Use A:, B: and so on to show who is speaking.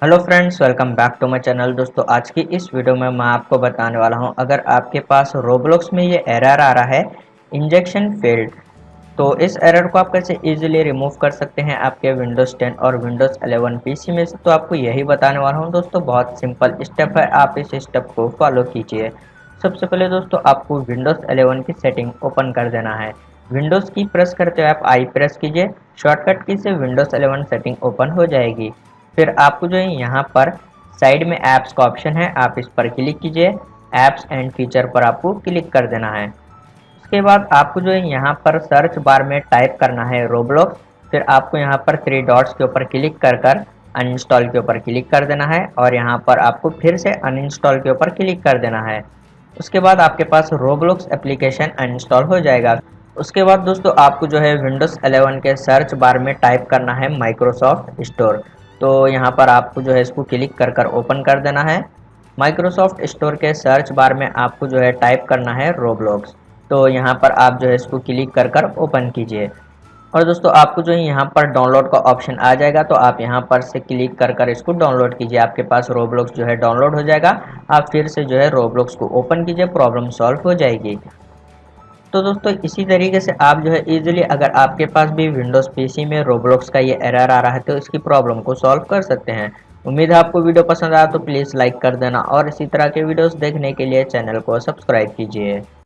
A: Hello friends, welcome back to my channel. दोस्तों, आज की इस वीडियो में मैं आपको बताने वाला हूं, अगर आपके पास रोब्लॉक्स में ये एरर आ रहा है इंजेक्शन फेल्ड, तो इस एरर को आप कैसे इजीली रिमूव कर सकते हैं आपके विंडोज 10 और विंडोज 11 पीसी में से। तो आपको यही बताने वाला हूं दोस्तों। बहुत सिंपल स्टेप है, आप इस स्टेप को फॉलो कीजिए। सबसे पहले दोस्तों, आपको विंडोज 11 की सेटिंग ओपन कर देना है। विंडोज की प्रेस करते हुए आप आई प्रेस कीजिए। शॉर्टकट की से विंडोज 11 सेटिंग ओपन हो जाएगी। फिर आपको जो है यहाँ पर साइड में ऐप्स का ऑप्शन है, आप इस पर क्लिक कीजिए। ऐप्स एंड फीचर पर आपको क्लिक कर देना है। उसके बाद आपको जो है यहाँ पर सर्च बार में टाइप करना है रोब्लॉक्स। फिर आपको यहाँ पर थ्री डॉट्स के ऊपर क्लिक कर कर अनइंस्टॉल के ऊपर क्लिक कर देना है और यहाँ पर आपको फिर से अनइंस्टॉल के ऊपर क्लिक कर देना है। उसके बाद आपके पास रोब्लॉक्स एप्लीकेशन अनइंस्टॉल हो जाएगा। उसके बाद दोस्तों, आपको जो है विंडोज 11 के सर्च बार में टाइप करना है माइक्रोसॉफ्ट स्टोर। तो यहाँ पर आपको जो है इसको क्लिक कर कर ओपन कर देना है। माइक्रोसॉफ्ट स्टोर के सर्च बार में आपको जो है टाइप करना है रोब्लॉक्स। तो यहाँ पर आप जो है इसको क्लिक कर कर ओपन कीजिए। और दोस्तों, आपको जो है यहाँ पर डाउनलोड का ऑप्शन आ जाएगा, तो आप यहाँ पर से क्लिक कर कर इसको डाउनलोड कीजिए। आपके पास रोब्लॉक्स जो है डाउनलोड हो जाएगा। आप फिर से जो है रोब्लॉक्स को ओपन कीजिए, प्रॉब्लम सॉल्व हो जाएगी। तो दोस्तों, इसी तरीके से आप जो है इजीली, अगर आपके पास भी विंडोज़ पीसी में रोब्लॉक्स का ये एरर आ रहा है, तो इसकी प्रॉब्लम को सॉल्व कर सकते हैं। उम्मीद है आपको वीडियो पसंद आया, तो प्लीज़ लाइक कर देना और इसी तरह के वीडियोस देखने के लिए चैनल को सब्सक्राइब कीजिए।